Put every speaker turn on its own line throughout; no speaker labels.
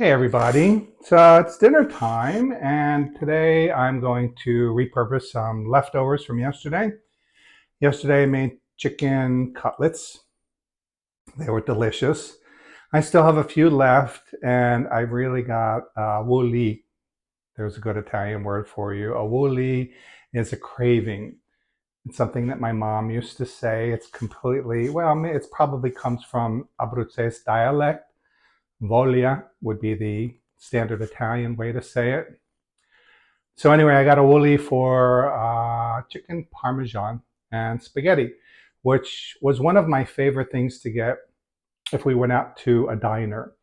Hey everybody, so it's dinner time and today I'm going to repurpose some leftovers from yesterday. Yesterday I made chicken cutlets. They were delicious. I still have a few left and I really got wooly. There's a good Italian word for you. A wooly is a craving. It's something that my mom used to say. It's completely, well, it probably comes from Abruzzese dialect. Voglia would be the standard Italian way to say it. So anyway, I got a wooly for chicken parmesan and spaghetti, which was one of my favorite things to get if we went out to a diner.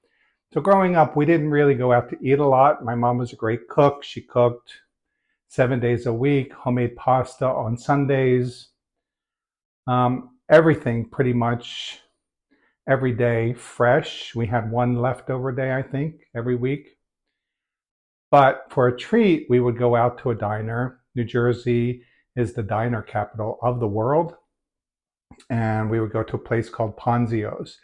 So growing up, we didn't really go out to eat a lot. My mom was a great cook. She cooked 7 days a week, homemade pasta on Sundays, everything pretty much every day fresh. We had one leftover day, I think, every week. But for a treat, we would go out to a diner. New Jersey is the diner capital of the world. And we would go to a place called Ponzio's.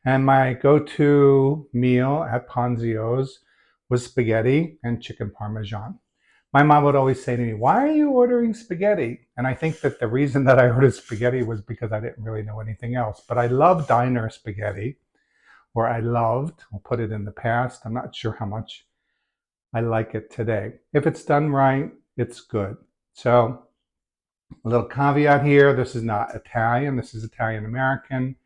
And my go-to meal at Ponzio's was spaghetti and chicken parmesan. My mom would always say to me, "Why are you ordering spaghetti?" And I think that the reason that I ordered spaghetti was because I didn't really know anything else. But I love diner spaghetti, or I'll put it in the past. I'm not sure how much I like it today. If it's done right, it's good. So a little caveat here, this is not Italian, this is Italian American.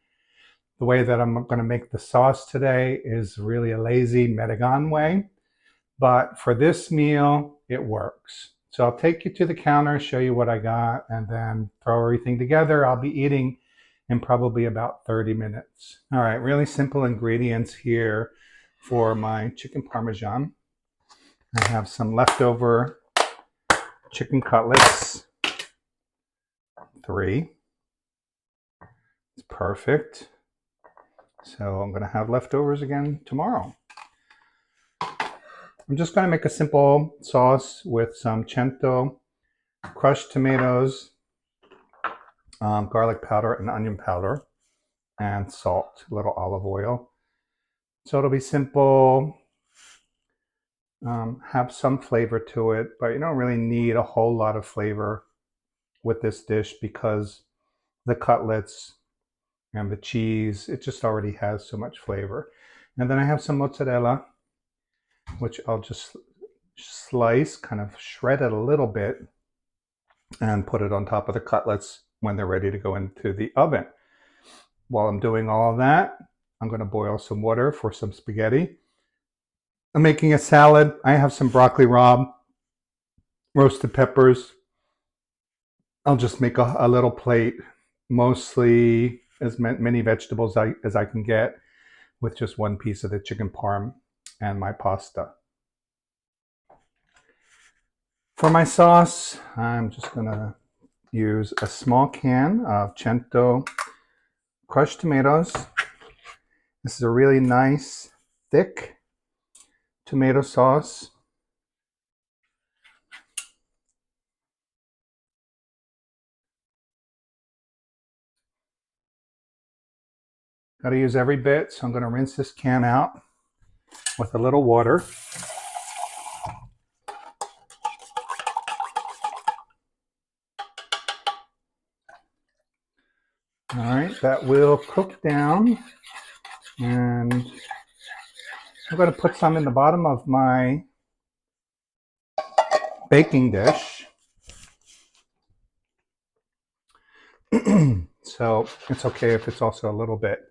The way that I'm going to make the sauce today is really a lazy Medigan way, but for this meal, it works. So I'll take you to the counter, show you what I got, and then throw everything together. I'll be eating in probably about 30 minutes. All right, really simple ingredients here for my chicken parmesan. I have some leftover chicken cutlets. 3. It's perfect. So I'm going to have leftovers again tomorrow. I'm just going to make a simple sauce with some cento, crushed tomatoes, garlic powder and onion powder, and salt, a little olive oil. So it'll be simple, have some flavor to it, but you don't really need a whole lot of flavor with this dish because the cutlets and the cheese, it just already has so much flavor. And then I have some mozzarella, which I'll just slice, kind of shred it a little bit, and put it on top of the cutlets when they're ready to go into the oven. While I'm doing all of that, I'm going to boil some water for some spaghetti. I'm making a salad. I have some broccoli rabe, roasted peppers. I'll just make a little plate, mostly as many vegetables as I can get, with just one piece of the chicken parm and my pasta. For my sauce, I'm just going to use a small can of cento crushed tomatoes. This is a really nice, thick tomato sauce. Got to use every bit, so I'm going to rinse this can out with a little water. All right, that will cook down, and I'm going to put some in the bottom of my baking dish. So it's okay if it's also a little bit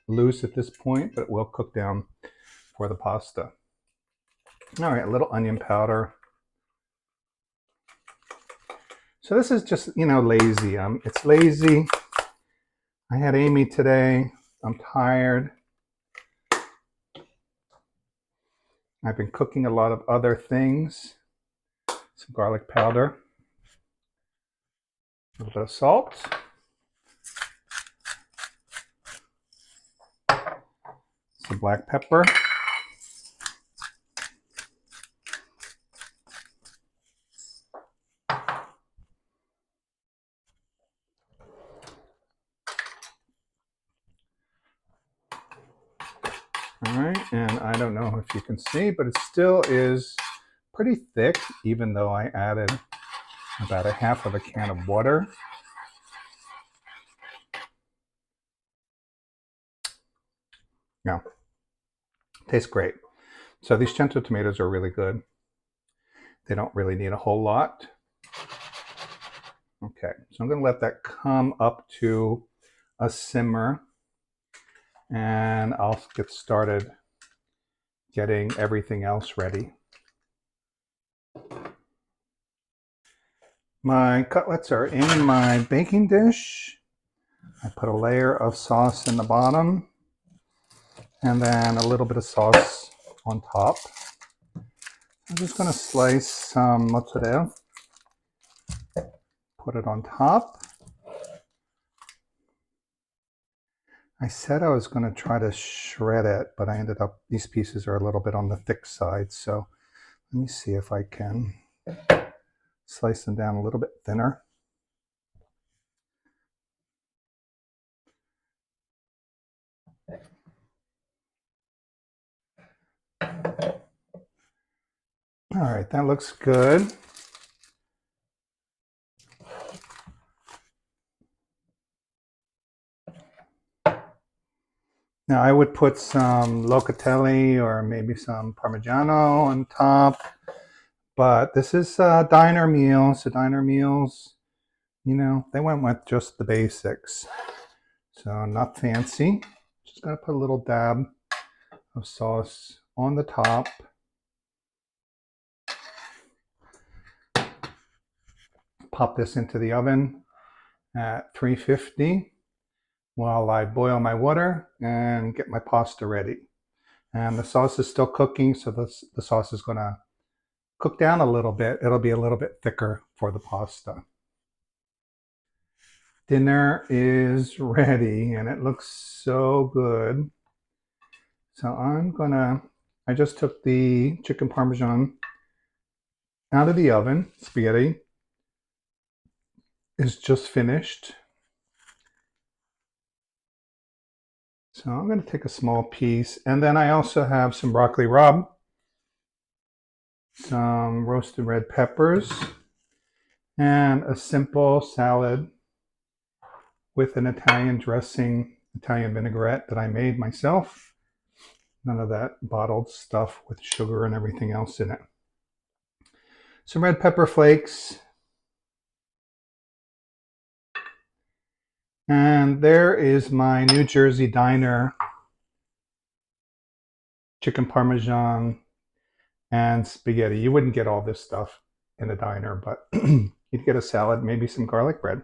loose at this point, but it will cook down for the pasta. All right, a little onion powder. So this is just, lazy. It's lazy. I had Amy today. I'm tired. I've been cooking a lot of other things. Some garlic powder. A little bit of salt. Some black pepper. All right, and I don't know if you can see, but it still is pretty thick, even though I added about a half of a can of water. Yeah, tastes great. So these cento tomatoes are really good. They don't really need a whole lot. Okay, so I'm going to let that come up to a simmer, and I'll get started getting everything else ready. My cutlets are in my baking dish. I put a layer of sauce in the bottom and then a little bit of sauce on top. I'm just going to slice some mozzarella, put it on top. I said I was going to try to shred it, but I ended up, these pieces are a little bit on the thick side, so let me see if I can slice them down a little bit thinner. All right, that looks good. Now I would put some locatelli or maybe some Parmigiano on top, but this is a diner meal, so diner meals, you know, they went with just the basics. So not fancy. Just gonna put a little dab of sauce on the top. Pop this into the oven at 350 while I boil my water and get my pasta ready. And the sauce is still cooking, so the sauce is gonna cook down a little bit. It'll be a little bit thicker for the pasta. Dinner is ready and it looks so good. So I just took the chicken parmesan out of the oven. Spaghetti is just finished. So I'm going to take a small piece, and then I also have some broccoli rabe, some roasted red peppers, and a simple salad with an Italian dressing, Italian vinaigrette that I made myself. None of that bottled stuff with sugar and everything else in it. Some red pepper flakes. And there is my New Jersey diner chicken parmesan and spaghetti. You wouldn't get all this stuff in a diner, but you'd get a salad, maybe some garlic bread,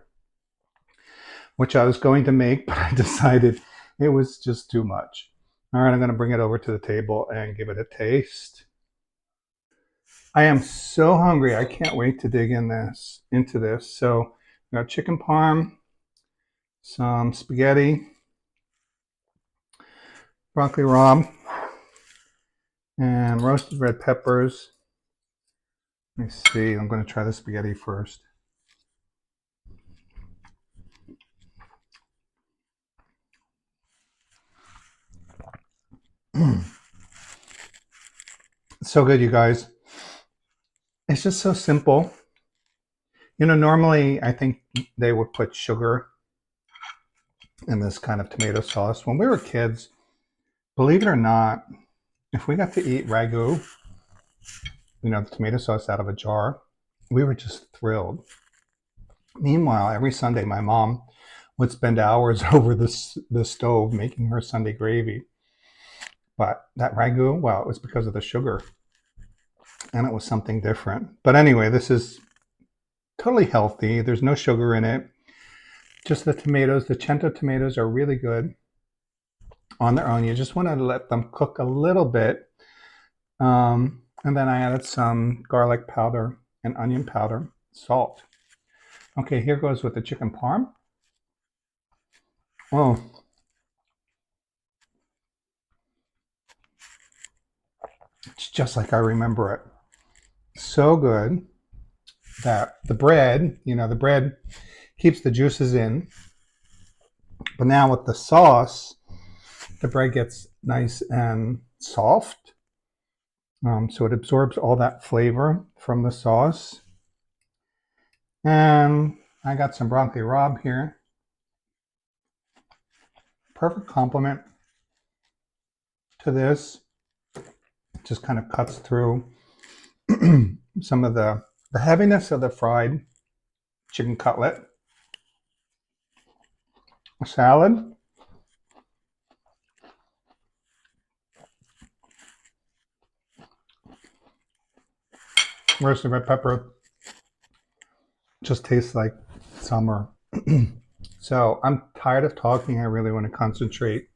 which I was going to make, but I decided it was just too much. All right, I'm going to bring it over to the table and give it a taste. I am so hungry. I can't wait to dig into this. So we got chicken parm, some spaghetti, broccoli rabe, and roasted red peppers. Let me see. I'm going to try the spaghetti first. It's so good, you guys. It's just so simple. You know, normally I think they would put sugar in this kind of tomato sauce. When we were kids, believe it or not, if we got to eat ragu, you know, the tomato sauce out of a jar, we were just thrilled. Meanwhile, every Sunday, my mom would spend hours over the stove making her Sunday gravy. But that ragu, well, it was because of the sugar, and it was something different. But anyway, this is totally healthy. There's no sugar in it. Just the tomatoes. The cento tomatoes are really good on their own. You just want to let them cook a little bit. And then I added some garlic powder and onion powder, salt. Okay, here goes with the chicken parm. Oh, it's just like I remember it. So good that the bread, you know, the bread keeps the juices in. But now with the sauce the bread gets nice and soft. So it absorbs all that flavor from the sauce. And I got some broccoli rabe here. Perfect complement to this. Just kind of cuts through some of the heaviness of the fried chicken cutlet. A salad. Roasted red pepper. Just tastes like summer. So I'm tired of talking. I really want to concentrate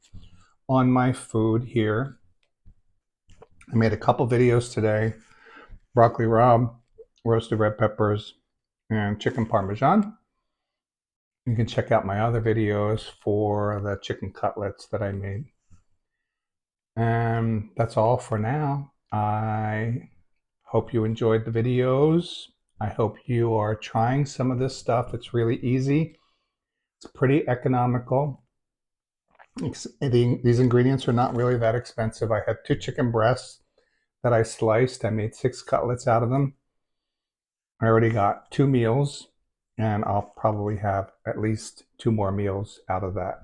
on my food here. I made a couple videos today. Broccoli rabe, roasted red peppers, and chicken parmesan. You can check out my other videos for the chicken cutlets that I made. And that's all for now. I hope you enjoyed the videos. I hope you are trying some of this stuff. It's really easy. It's pretty economical. These ingredients are not really that expensive. I had 2 chicken breasts that I sliced. I made 6 cutlets out of them. I already got 2 meals, and I'll probably have at least 2 more meals out of that.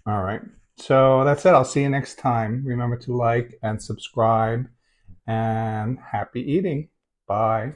All right. So that's it. I'll see you next time. Remember to like and subscribe, and happy eating. Bye.